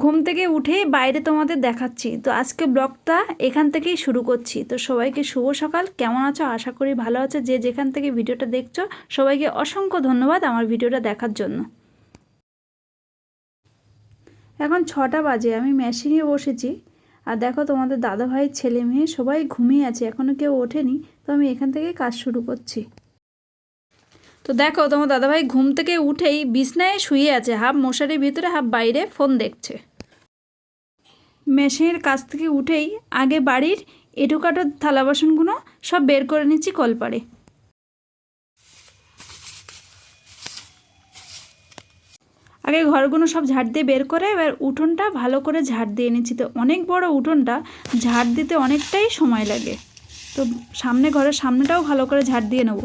ঘুম থেকে উঠেই বাইরে তোমাদের দেখাচ্ছি। তো আজকে ব্লগটা এখান থেকেই শুরু করছি। তো সবাইকে শুভ সকাল। কেমন আছো? আশা করি ভালো আছো। যে যেখান থেকে ভিডিওটা দেখছো সবাইকে অসংখ্য ধন্যবাদ আমার ভিডিওটা দেখার জন্য। এখন 6টা বাজে, আমি মেশিনে বসেছি। আর দেখো তোমাদের দাদাভাই ছেলে মেয়ে সবাই ঘুমিয়ে আছে, এখনও কেউ ওঠেনি। তো আমি এখান থেকে কাজ শুরু করছি। তো দেখো তোমার দাদাভাই ঘুম থেকে উঠেই বিছনায় শুয়ে আছে, হাফ মশারির ভিতরে হাফ বাইরে ফোন দেখছে। মেশিনের কাছ থেকে উঠেই আগে বাড়ির এঁটোকাটো থালা বাসনগুলো সব বের করে নিচ্ছি কলপারে। আগে ঘরগুলো সব ঝাড় দিয়ে বের করে এবার উঠোনটা ভালো করে ঝাড় দিয়ে নিচ্ছি। তো অনেক বড় উঠোনটা, ঝাড় দিতে অনেকটাই সময় লাগে। তো সামনে ঘরের সামনেটাও ভালো করে ঝাড় দিয়ে নেব।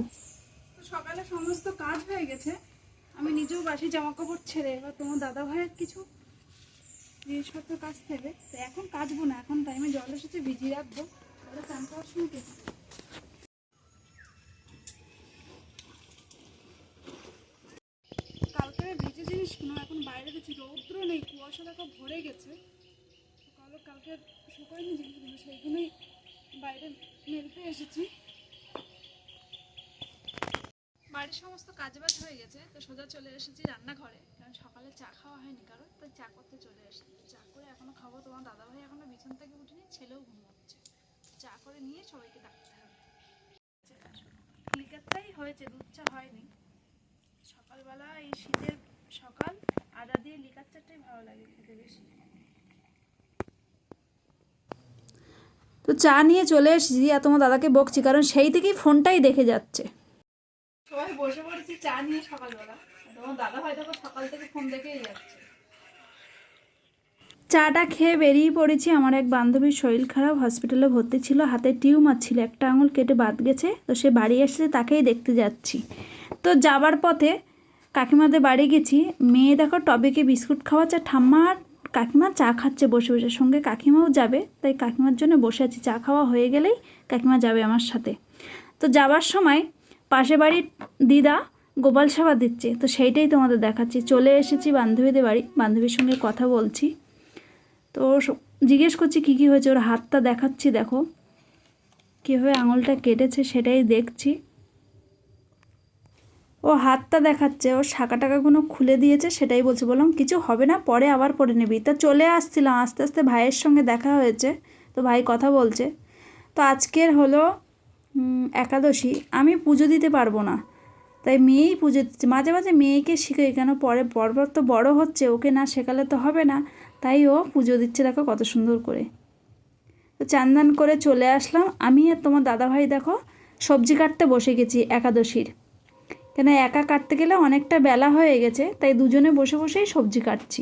সকালে সমস্ত কাজ হয়ে গেছে, আমি নিজেও বাসি জামা কাপড় ছেড়ে এবার তোমার দাদা ভাইয়ের কিছু জিনিসপত্র কাজ থেকে। তো এখন কাচবো না, এখন টাইমে জল এসেছে ভিজিয়ে রাখবো, তাহলে চান করার সময় কেটে। কালকে ভিজে জিনিসগুলো এখন বাইরে গেছি, রৌদ্র নেই, কুয়াশা দেখো ভরে গেছে। কালকে শুকায়নি জিনিসগুলো, সেইগুলোই বাইরে মেলতে এসেছি। বাড়ির সমস্ত কাজবাজ হয়ে গেছে, তো সোজা চলে এসেছি রান্নাঘরে, কারণ সকালে চা খাওয়া হয়নি কারণ, তাই চা করতে চলে এসেছি। চা করে এখনো খাবো, তোমার দাদাভাই এখনো বিছানা থেকে উঠেনি, ছেলেও ঘুমোচ্ছে। চা করে নিয়ে সবাইকে ডাকতে হবে। লিকারটাই হয়েছে, দুধ চা হয়নি। সকালবেলা এই শীতের সকাল আদা দিয়ে লিকার চাটাই ভালো লাগে খেতে বেশি। তো চা নিয়ে চলে এসেছি, আর তোমার দাদাকে বকছি কারণ সেই থেকেই ফোনটাই দেখে যাচ্ছে। সবাই বসে পড়েছি চা নিয়ে সকালবেলা, তোমার দাদা ভাই দেখো সকাল থেকে ফোন দেখেই যাচ্ছে। চাটা খেয়ে বেরিয়ে পড়েছি। আমার এক বান্ধবীর শরীর খারাপ, হসপিটালে ভর্তি ছিল, হাতে টিউমার ছিল, একটা আঙুল কেটে বাদ গেছে। তো সে বাড়ি এসেছে, তাকেই দেখতে যাচ্ছি। তো যাবার পথে কাকিমাদের বাড়ি গেছি, মেয়ে দেখো টবেকে বিস্কুট খাওয়াচ্ছে, ঠাম্মা আর কাকিমা চা খাচ্ছে বসে বসে, সঙ্গে কাকিমাও যাবে, তাই কাকিমার জন্য বসে আছি। চা খাওয়া হয়ে গেলেই কাকিমা যাবে আমার সাথে। তো যাবার সময় পাশে বাড়ির দিদা গোপাল সেবা দিচ্ছে, তো সেইটাই তোমাদের দেখাচ্ছি। চলে এসেছি বান্ধবীদের বাড়ি, বান্ধবীর সঙ্গে কথা বলছি। তো জিজ্ঞেস করছি কী কী হয়েছে, ওর হাতটা দেখাচ্ছি, দেখো কীভাবে আঙুলটা কেটেছে সেটাই দেখছি। ও হাতটা দেখাচ্ছে, ওর শাঁকা টাকাগুলো খুলে দিয়েছে, সেটাই বলছে। বললাম কিছু হবে না, পরে আবার পরে নিবি। তা চলে আসছিলাম, আস্তে আস্তে ভাইয়ের সঙ্গে দেখা হয়েছে, তো ভাই কথা বলছে। তো আজকের হলো একাদশী, আমি পুজো দিতে পারবো না, তাই মেয়েই পুজো দিচ্ছে। মাঝে মাঝে মেয়েকে শিখাই, কেন পরে পরপর তো বড় হচ্ছে, ওকে না শেখালে তো হবে না, তাই ও পুজো দিচ্ছে, দেখো কত সুন্দর করে। তো চান করে চলে আসলাম। আমি আর তোমার দাদাভাই দেখো সবজি কাটতে বসে গেছি একাদশীর, কেন একা কাটতে গেলে অনেকটা বেলা হয়ে গেছে, তাই দুজনে বসে বসেই সবজি কাটছি।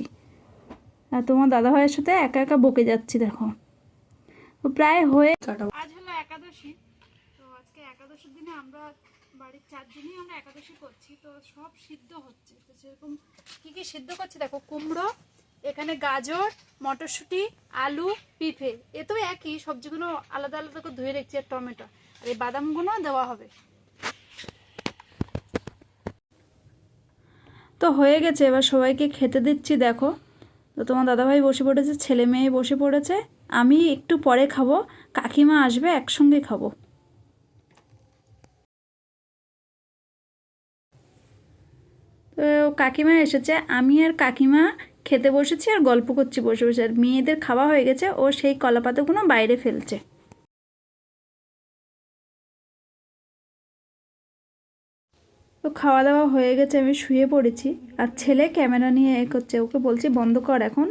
আর তোমার দাদাভাইয়ের সাথে একা একা বকে যাচ্ছি, দেখো। তো প্রায় হয়ে আজ হলো একাদশী। তো আজকে একাদশীর দিনে আমরা বাড়ির 4 জনই আমরা একাদশী করছি। তো সব সিদ্ধ হচ্ছে, তো সেরকম কী কী সিদ্ধ করছি দেখো। কুমড়ো, এখানে গাজর, মটরশুঁটি, আলু, পিঁপে, এ তো একই, সবজিগুলো আলাদা আলাদা করে ধুয়ে রেখেছি, আর টমেটো, আর এই বাদামগুলো দেওয়া হবে। তো হয়ে গেছে, এবার সবাইকে খেতে দিচ্ছি, দেখো। তো তোমার দাদাভাই বসে পড়েছে, ছেলে মেয়ে বসে পড়েছে, আমি একটু পরে খাবো, কাকিমা আসবে, একসঙ্গে খাবো। তো কাকিমা এসেছে, আমি আর কাকিমা খেতে বসেছি আর গল্প করছি বসে বসে। আর মেয়েদের খাওয়া হয়ে গেছে, ও সেই কলাপাতাগুলো বাইরে ফেলছে। তো খাওয়া দাওয়া হয়ে গেছে, আমি শুয়ে পড়েছি। আর ছেলে ক্যামেরা নিয়ে করছে, ওকে বলছি বন্ধ কর এখন।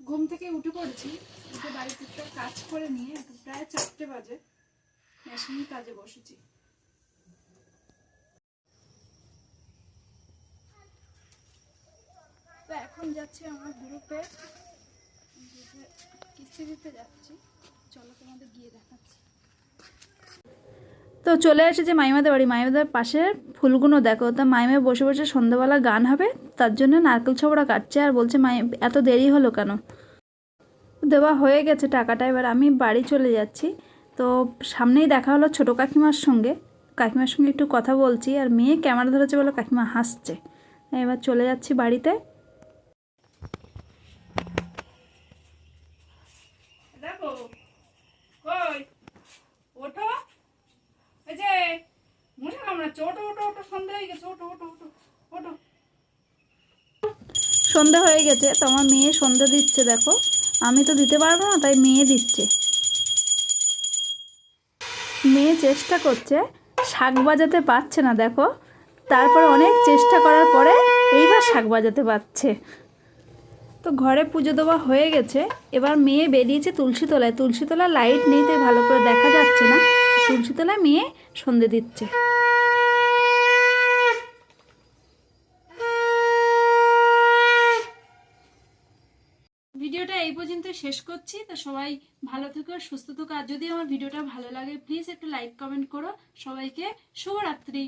ঘুম থেকে উঠে পড়েছি, উঠে বাড়ির টুকটাক কাজ করে নিয়ে প্রায় 4টে বাজে মেশিনের কাজে বসেছি। তো এখন যাচ্ছি আমার গ্রুপে কিস্তি দিতে যাচ্ছি, চলো তোমাদের গিয়ে দেখাচ্ছি। তো চলে এসেছে মাইমাদের বাড়ি, মাইমাদের পাশে ফুলগুলো দেখো। তা মাইমা বসে বসে সন্ধ্যাবেলা গান হবে, তার জন্য নারকেল ছবড়া কাটছে, আর বলছে মাই এত দেরি হলো কেন। দেওয়া হয়ে গেছে টাকাটা, এবার আমি বাড়ি চলে যাচ্ছি। তো সামনেই দেখা হলো ছোটো কাকিমার সঙ্গে, কাকিমার সঙ্গে একটু কথা বলছি, আর মেয়ে ক্যামেরা ধরেছে বলে কাকিমা হাসছে। এবার চলে যাচ্ছি বাড়িতে। সন্ধে হয়ে গেছে, তো আমার মেয়ে সন্ধে দিচ্ছে দেখো। আমি তো দিতে পারবো না, তাই মেয়ে দিচ্ছে। মেয়ে চেষ্টা করছে, শাঁখ বাজাতে পারছে না দেখো, তারপরে অনেক চেষ্টা করার পরে এইবার শাঁখ বাজাতে পারছে। তো ঘরে পুজো দেওয়া হয়ে গেছে, এবার মেয়ে বেরিয়েছে তুলসী তলায়। তুলসী তলায় লাইট নেই তাই ভালো করে দেখা যাচ্ছে না। তুলসী তলায় মেয়ে সন্ধে দিচ্ছে। ভিডিওটা এই পর্যন্ত শেষ করছি। তো সবাই ভালো থেকো, সুস্থ থেকো। আর যদি আমার ভিডিওটা ভালো লাগে প্লিজ একটু লাইক কমেন্ট করো। সবাইকে শুভরাত্রি।